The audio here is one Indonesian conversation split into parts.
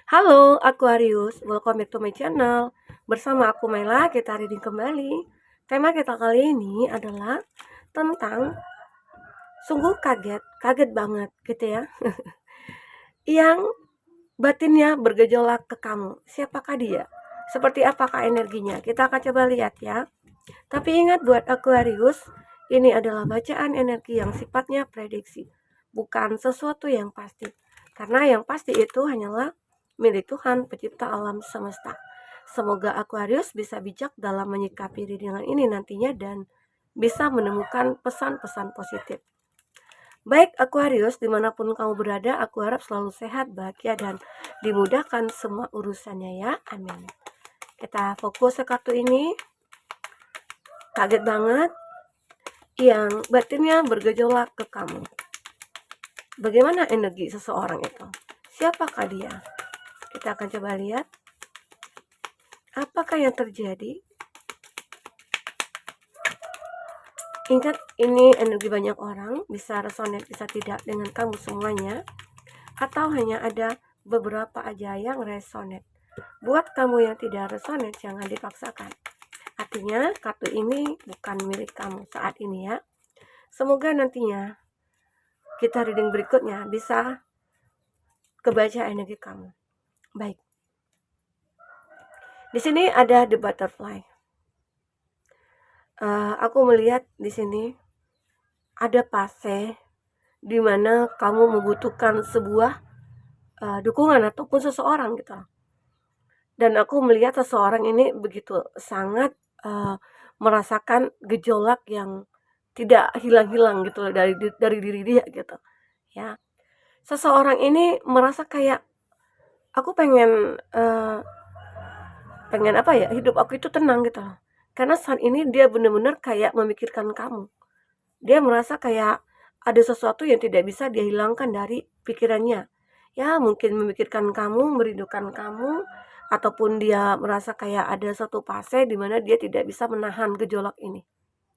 Halo Aquarius, welcome back to my channel. Bersama aku Mela, kita reading kembali. Tema kita kali ini adalah tentang sungguh kaget banget gitu ya. Yang batinnya bergejolak ke kamu. Siapakah dia? Seperti apakah energinya? Kita akan coba lihat ya. Tapi ingat buat Aquarius, ini adalah bacaan energi yang sifatnya prediksi, bukan sesuatu yang pasti. Karena yang pasti itu hanyalah milik Tuhan pencipta alam semesta. Semoga Aquarius bisa bijak dalam menyikapi readingan ini nantinya dan bisa menemukan pesan-pesan positif. Baik Aquarius, dimanapun kamu berada, aku harap selalu sehat, bahagia, dan dimudahkan semua urusannya ya. Amin. Kita fokus ke kartu ini. Kaget banget, yang batinnya bergejolak ke kamu. Bagaimana energi seseorang itu? Siapakah dia? Kita akan coba lihat. Apakah yang terjadi? Ingat, ini energi banyak orang, bisa resonate, bisa tidak dengan kamu semuanya. Atau hanya ada beberapa aja yang resonate. Buat kamu yang tidak resonate, jangan dipaksakan. Artinya, kartu ini bukan milik kamu saat ini ya. Semoga nantinya kita reading berikutnya bisa kebaca energi kamu. Baik. Di sini ada the butterfly. Aku melihat di sini ada fase di mana kamu membutuhkan sebuah dukungan ataupun seseorang gitu. Dan aku melihat seseorang ini begitu sangat merasakan gejolak yang tidak hilang-hilang gitu loh dari diri dia gitu. Ya. Seseorang ini merasa kayak aku pengen apa ya, hidup aku itu tenang gitu loh. Karena saat ini dia benar-benar kayak memikirkan kamu. Dia merasa kayak ada sesuatu yang tidak bisa dia hilangkan dari pikirannya. Ya, mungkin memikirkan kamu, merindukan kamu, ataupun dia merasa kayak ada satu fase di mana dia tidak bisa menahan gejolak ini.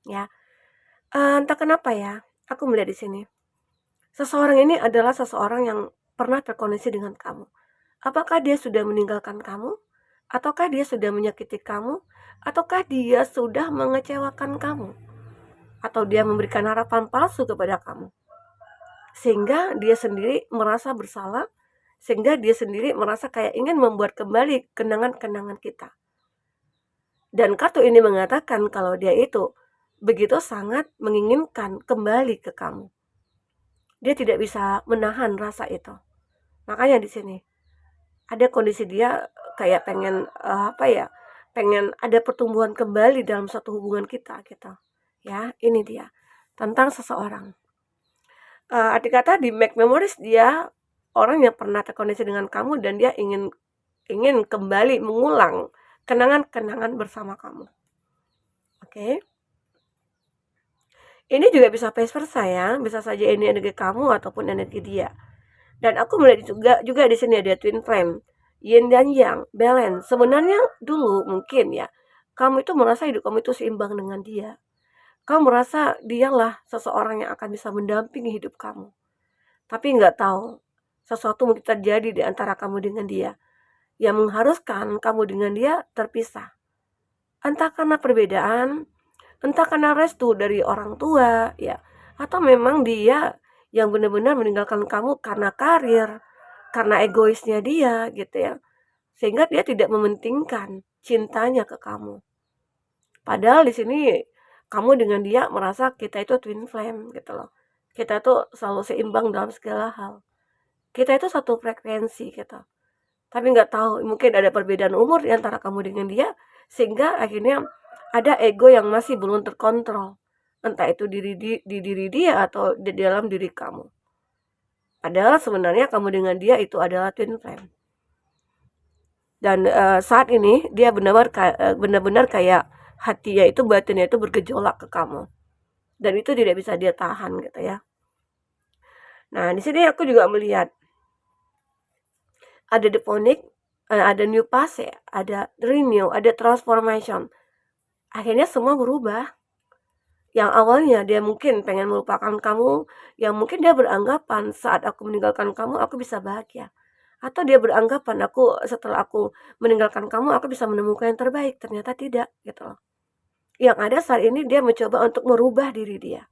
Ya, entah kenapa ya, aku melihat di sini. Seseorang ini adalah seseorang yang pernah terkoneksi dengan kamu. Apakah dia sudah meninggalkan kamu? Ataukah dia sudah menyakiti kamu? Ataukah dia sudah mengecewakan kamu? Atau dia memberikan harapan palsu kepada kamu? Sehingga dia sendiri merasa bersalah, sehingga dia sendiri merasa kayak ingin membuat kembali kenangan-kenangan kita. Dan kartu ini mengatakan kalau dia itu begitu sangat menginginkan kembali ke kamu. Dia tidak bisa menahan rasa itu. Makanya di sini ada kondisi dia kayak pengen pengen ada pertumbuhan kembali dalam satu hubungan kita gitu. Ya, ini dia tentang seseorang. Arti kata di make memories, dia orang yang pernah terkoneksi dengan kamu dan dia ingin kembali mengulang kenangan-kenangan bersama kamu. Oke. Ini juga bisa vice versa ya, bisa saja ini energi kamu ataupun energi dia. Dan aku melihat juga di sini ada twin flame, yin dan yang, balance. Sebenarnya dulu mungkin ya, kamu itu merasa hidup kamu itu seimbang dengan dia. Kamu merasa dialah seseorang yang akan bisa mendampingi hidup kamu. Tapi nggak tahu, sesuatu mungkin terjadi di antara kamu dengan dia, yang mengharuskan kamu dengan dia terpisah. Entah karena perbedaan, entah karena restu dari orang tua, ya, atau memang dia yang benar-benar meninggalkan kamu karena karir, karena egoisnya dia gitu ya. Sehingga dia tidak mementingkan cintanya ke kamu. Padahal di sini kamu dengan dia merasa kita itu twin flame gitu loh. Kita itu selalu seimbang dalam segala hal. Kita itu satu frekuensi gitu. Tapi nggak tahu, mungkin ada perbedaan umur di antara kamu dengan dia, sehingga akhirnya ada ego yang masih belum terkontrol. Entah itu di diri dia atau di dalam diri kamu. Padahal sebenarnya kamu dengan dia itu adalah twin flame. Dan saat ini dia benar-benar kayak hatinya itu, batinnya itu bergejolak ke kamu. Dan itu tidak bisa dia tahan gitu ya. Nah, di sini aku juga melihat ada demonic, ada new phase, ada renew, ada transformation. Akhirnya semua berubah. Yang awalnya dia mungkin pengen melupakan kamu, yang mungkin dia beranggapan saat aku meninggalkan kamu, aku bisa bahagia. Atau dia beranggapan setelah aku meninggalkan kamu, aku bisa menemukan yang terbaik, ternyata tidak, gitu loh. Yang ada saat ini dia mencoba untuk merubah diri dia.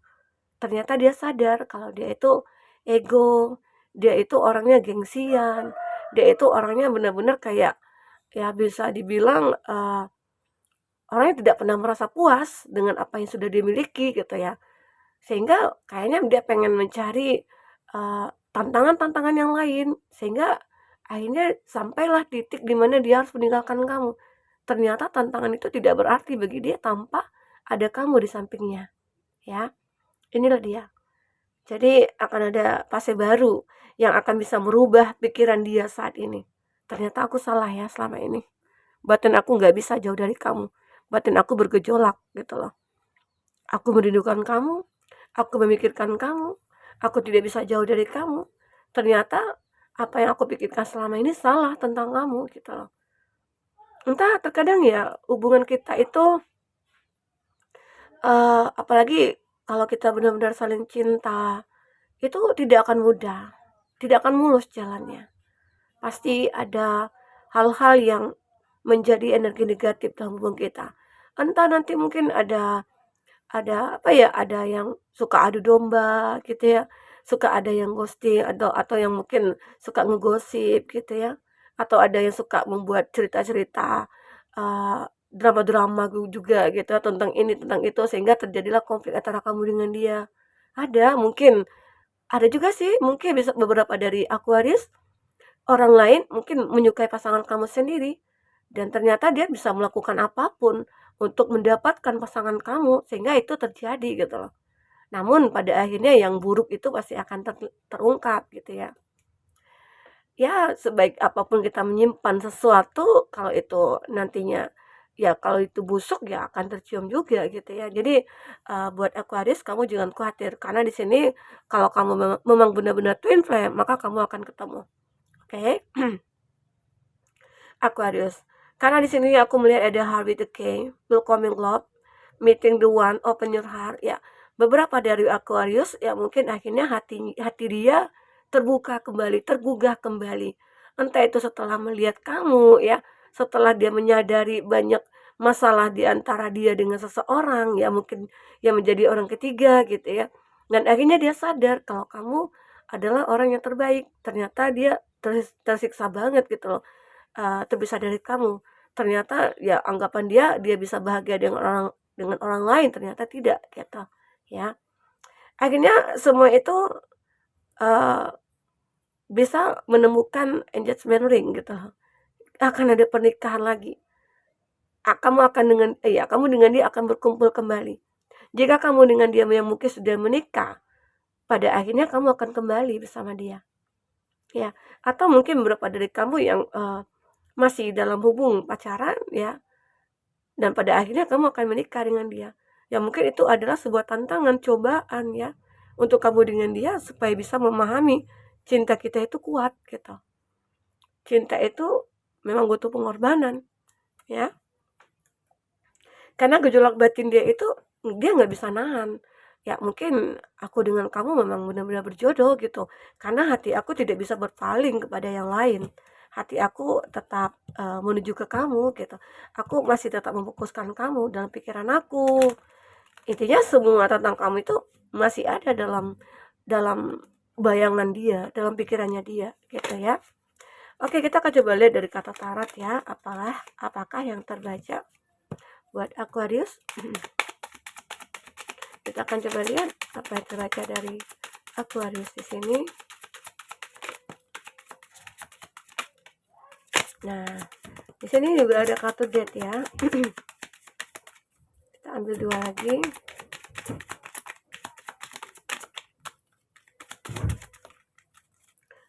Ternyata dia sadar kalau dia itu ego, dia itu orangnya gengsian, dia itu orangnya benar-benar kayak, ya bisa dibilang, orang yang tidak pernah merasa puas dengan apa yang sudah dimiliki gitu ya. Sehingga kayaknya dia pengen mencari, tantangan-tantangan yang lain, sehingga akhirnya sampailah titik di mana dia harus meninggalkan kamu. Ternyata tantangan itu tidak berarti bagi dia tanpa ada kamu di sampingnya, ya. Inilah dia. Jadi akan ada fase baru yang akan bisa merubah pikiran dia saat ini. Ternyata aku salah ya selama ini. Batin aku nggak bisa jauh dari kamu. Batin aku bergejolak gitu loh. Aku merindukan kamu, aku memikirkan kamu, aku tidak bisa jauh dari kamu. Ternyata apa yang aku pikirkan selama ini salah tentang kamu gitu loh. Entah terkadang ya hubungan kita itu apalagi kalau kita benar-benar saling cinta, itu tidak akan mudah, tidak akan mulus jalannya. Pasti ada hal-hal yang menjadi energi negatif dalam hubungan kita. Entah nanti mungkin ada apa ya, ada yang suka adu domba gitu ya, suka ada yang ghosting atau yang mungkin suka ngegosip gitu ya, atau ada yang suka membuat cerita-cerita, drama-drama juga gitu ya, tentang ini tentang itu sehingga terjadilah konflik antara kamu dengan dia. Ada juga sih mungkin bisa beberapa dari Aquarius, orang lain mungkin menyukai pasangan kamu sendiri dan ternyata dia bisa melakukan apapun untuk mendapatkan pasangan kamu sehingga itu terjadi gitu loh. Namun pada akhirnya yang buruk itu pasti akan terungkap gitu ya. Ya sebaik apapun kita menyimpan sesuatu kalau itu nantinya ya kalau itu busuk ya akan tercium juga gitu ya. Jadi buat Aquarius kamu jangan khawatir karena di sini kalau kamu memang benar-benar twin flame maka kamu akan ketemu. Oke. Aquarius. Karena di sini aku melihat ada heart with the king, welcoming love, meeting the one, open your heart. Ya, beberapa dari Aquarius ya mungkin akhirnya hati dia terbuka kembali, tergugah kembali. Entah itu setelah melihat kamu ya, setelah dia menyadari banyak masalah di antara dia dengan seseorang ya mungkin yang menjadi orang ketiga gitu ya. Dan akhirnya dia sadar kalau kamu adalah orang yang terbaik. Ternyata dia tersiksa banget gitu loh. Terpisah dari kamu. Ternyata ya anggapan dia bisa bahagia dengan orang lain, ternyata tidak gitu, ya. Akhirnya semua itu, eee, bisa menemukan engagement ring gitu, akan ada pernikahan lagi. Kamu dengan dia akan berkumpul kembali. Jika kamu dengan dia yang mungkin sudah menikah, pada akhirnya kamu akan kembali bersama dia, ya. Atau mungkin beberapa dari kamu yang, masih dalam hubungan pacaran ya, dan pada akhirnya kamu akan menikah dengan dia. Ya mungkin itu adalah sebuah tantangan, cobaan ya, untuk kamu dengan dia supaya bisa memahami cinta kita itu kuat gitu. Cinta itu memang butuh pengorbanan ya. Karena gejolak batin dia itu dia nggak bisa nahan. Ya mungkin aku dengan kamu memang benar-benar berjodoh gitu. Karena hati aku tidak bisa berpaling kepada yang lain. Hati aku tetap menuju ke kamu gitu. Aku masih tetap memfokuskan kamu dalam pikiran aku. Intinya semua tentang kamu itu masih ada dalam dalam bayangan dia, dalam pikirannya dia gitu ya. Oke, kita akan coba lihat dari kata tarot ya, apakah yang terbaca buat Aquarius. Kita akan coba lihat apa yang terbaca dari Aquarius di sini. Nah, di sini juga ada kartu Death ya. Kita ambil 2 lagi.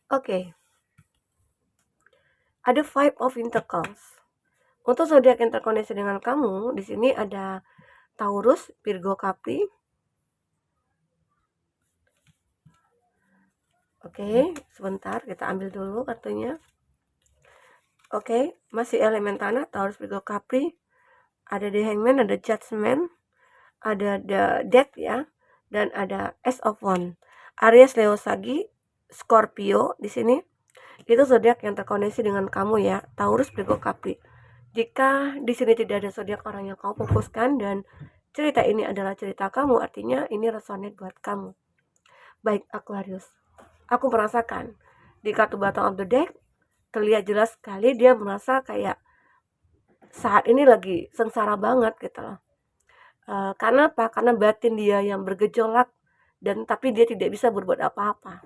Oke. Ada 5 of Pentacles. Untuk zodiak yang terkoneksi dengan kamu, di sini ada Taurus, Virgo, Capri. Oke, sebentar kita ambil dulu kartunya. Oke, masih elemen tanah, Taurus, Virgo, Capri. Ada The Hangman, ada Judgment, ada The Death ya, dan ada Ace of Wands. Aries, Leo, Sagi, Scorpio di sini. Itu zodiak yang terkoneksi dengan kamu ya, Taurus, Virgo, Capri. Jika di sini tidak ada zodiak orang yang kamu fokuskan dan cerita ini adalah cerita kamu, artinya ini resonate buat kamu. Baik Aquarius, aku merasakan di kartu bottom of the deck terlihat jelas sekali dia merasa kayak saat ini lagi sengsara banget gitu loh. Karena apa? Karena batin dia yang bergejolak dan tapi dia tidak bisa berbuat apa-apa.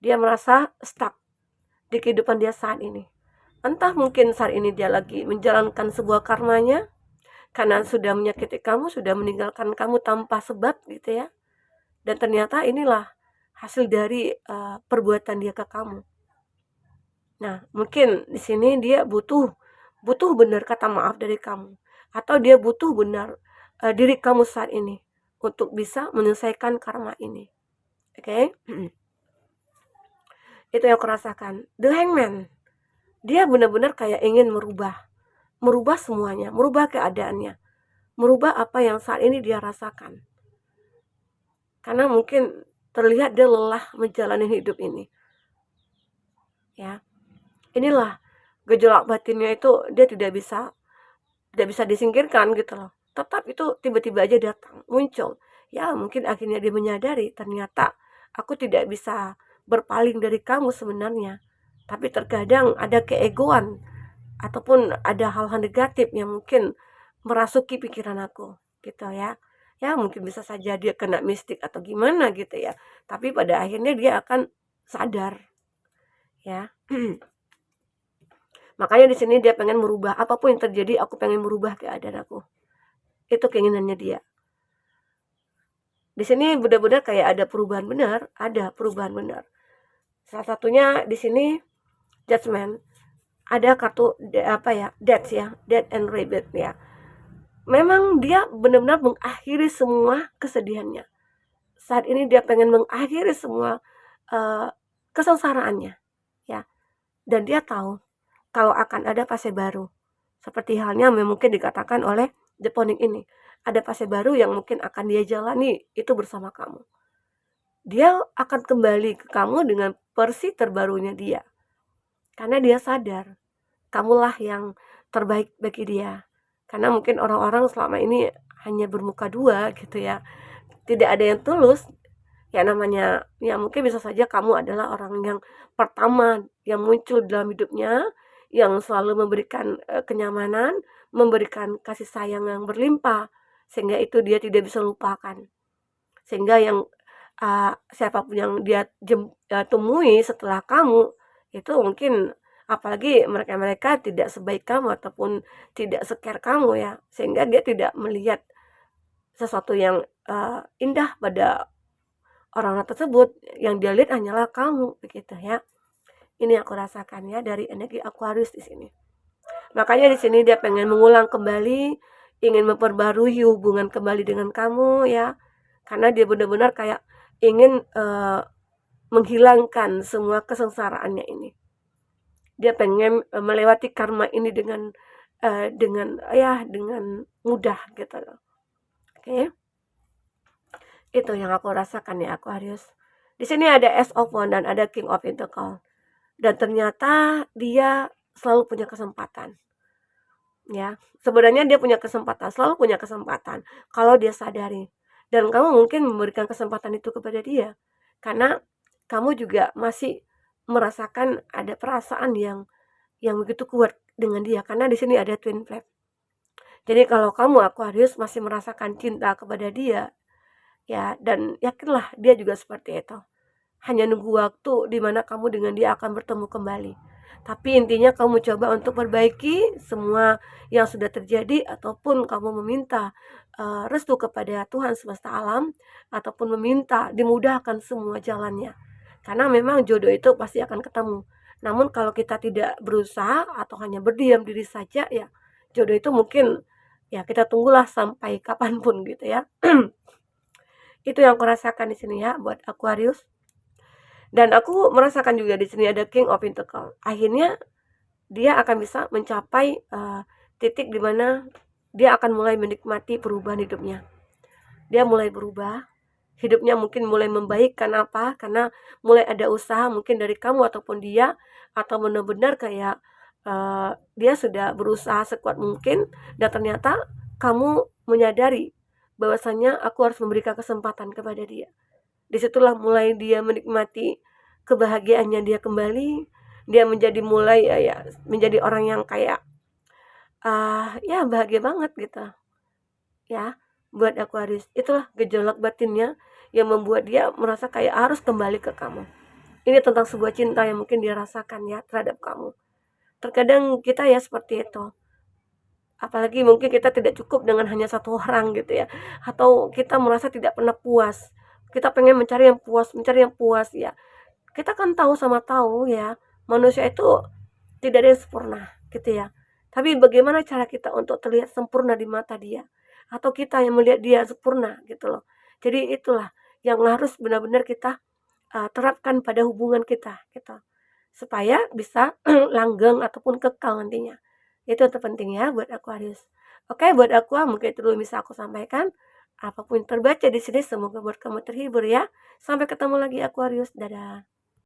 Dia merasa stuck di kehidupan dia saat ini. Entah mungkin saat ini dia lagi menjalankan sebuah karmanya karena sudah menyakiti kamu, sudah meninggalkan kamu tanpa sebab gitu ya. Dan ternyata inilah hasil dari perbuatan dia ke kamu. Nah, mungkin di sini dia butuh benar kata maaf dari kamu, atau dia butuh benar diri kamu saat ini untuk bisa menyelesaikan karma ini. Oke? Itu yang aku rasakan. The Hangman, dia benar-benar kayak ingin merubah semuanya, merubah keadaannya, merubah apa yang saat ini dia rasakan. Karena mungkin terlihat dia lelah menjalani hidup ini. Ya. Inilah gejolak batinnya itu dia tidak bisa disingkirkan gitu loh. Tetap itu tiba-tiba aja datang, muncul. Ya, mungkin akhirnya dia menyadari ternyata aku tidak bisa berpaling dari kamu sebenarnya. Tapi terkadang ada keegoan ataupun ada hal-hal negatif yang mungkin merasuki pikiran aku gitu ya. Ya mungkin bisa saja dia kena mistik atau gimana gitu ya. Tapi pada akhirnya dia akan sadar ya. Makanya di sini dia pengen merubah apapun yang terjadi, aku pengen merubah keadaan aku. Itu keinginannya dia. Di sini benar-benar kayak ada perubahan benar, Salah satunya di sini Judgment. Ada kartu Death ya, Death and Rebirth ya. Memang dia benar-benar mengakhiri semua kesedihannya. Saat ini dia pengen mengakhiri semua kesengsaraannya ya. Dan dia tahu kalau akan ada fase baru. Seperti halnya mungkin dikatakan oleh The Ponic ini. Ada fase baru yang mungkin akan dia jalani itu bersama kamu. Dia akan kembali ke kamu dengan versi terbarunya dia. Karena dia sadar, kamulah yang terbaik bagi dia. Karena mungkin orang-orang selama ini hanya bermuka dua gitu ya. Tidak ada yang tulus. Ya namanya, ya mungkin bisa saja kamu adalah orang yang pertama yang muncul dalam hidupnya, yang selalu memberikan kenyamanan, memberikan kasih sayang yang berlimpah, sehingga itu dia tidak bisa lupakan. Sehingga yang siapapun yang dia temui setelah kamu, itu mungkin apalagi mereka-mereka tidak sebaik kamu ataupun tidak se-care kamu ya, sehingga dia tidak melihat sesuatu yang indah pada orang tersebut, yang dia lihat hanyalah kamu begitu ya. Ini aku rasakan ya dari energi Aquarius di sini. Makanya di sini dia pengen mengulang kembali, ingin memperbarui hubungan kembali dengan kamu ya. Karena dia benar-benar kayak ingin menghilangkan semua kesengsaraannya ini. Dia pengen melewati karma ini dengan mudah gitu loh. Oke. Itu yang aku rasakan ya Aquarius. Di sini ada Ace of Wands dan ada King of Pentacles. Dan ternyata dia selalu punya kesempatan. Ya, sebenarnya dia punya kesempatan, selalu punya kesempatan kalau dia sadari. Dan kamu mungkin memberikan kesempatan itu kepada dia. Karena kamu juga masih merasakan ada perasaan yang begitu kuat dengan dia, karena di sini ada twin flame. Jadi kalau kamu Aquarius masih merasakan cinta kepada dia, ya, dan yakinlah dia juga seperti itu. Hanya nunggu waktu di mana kamu dengan dia akan bertemu kembali. Tapi intinya kamu coba untuk perbaiki semua yang sudah terjadi, ataupun kamu meminta restu kepada Tuhan semesta alam, ataupun meminta dimudahkan semua jalannya. Karena memang jodoh itu pasti akan ketemu. Namun kalau kita tidak berusaha atau hanya berdiam diri saja ya, jodoh itu mungkin ya kita tunggulah sampai kapanpun gitu ya. Itu yang aku rasakan di sini ya buat Aquarius. Dan aku merasakan juga di sini ada King of Pentacles. Akhirnya dia akan bisa mencapai titik di mana dia akan mulai menikmati perubahan hidupnya. Dia mulai berubah, hidupnya mungkin mulai membaik. Karena apa? Karena mulai ada usaha mungkin dari kamu ataupun dia, atau benar-benar kayak, dia sudah berusaha sekuat mungkin dan ternyata kamu menyadari bahwasanya aku harus memberikan kesempatan kepada dia. Disitulah mulai dia menikmati kebahagiaannya dia kembali, dia menjadi mulai, ya menjadi orang yang kayak, ya bahagia banget gitu, ya. Buat Aquarius, itulah gejolak batinnya yang membuat dia merasa kayak harus kembali ke kamu. Ini tentang sebuah cinta yang mungkin dia rasakan ya terhadap kamu. Terkadang kita ya seperti itu. Apalagi mungkin kita tidak cukup dengan hanya satu orang gitu ya. Atau kita merasa tidak pernah puas. Kita pengen mencari yang puas ya. Kita kan tahu sama tahu ya, manusia itu tidak ada yang sempurna gitu ya. Tapi bagaimana cara kita untuk terlihat sempurna di mata dia? Atau kita yang melihat dia sempurna gitu loh. Jadi itulah yang harus benar-benar kita terapkan pada hubungan kita gitu. Supaya bisa langgeng ataupun kekal nantinya. Itu terpenting ya buat Aquarius. Oke, buat aku mungkin itu dulu bisa aku sampaikan. Apapun yang terbaca di sini semoga buat kamu terhibur ya. Sampai ketemu lagi Aquarius. Dadah.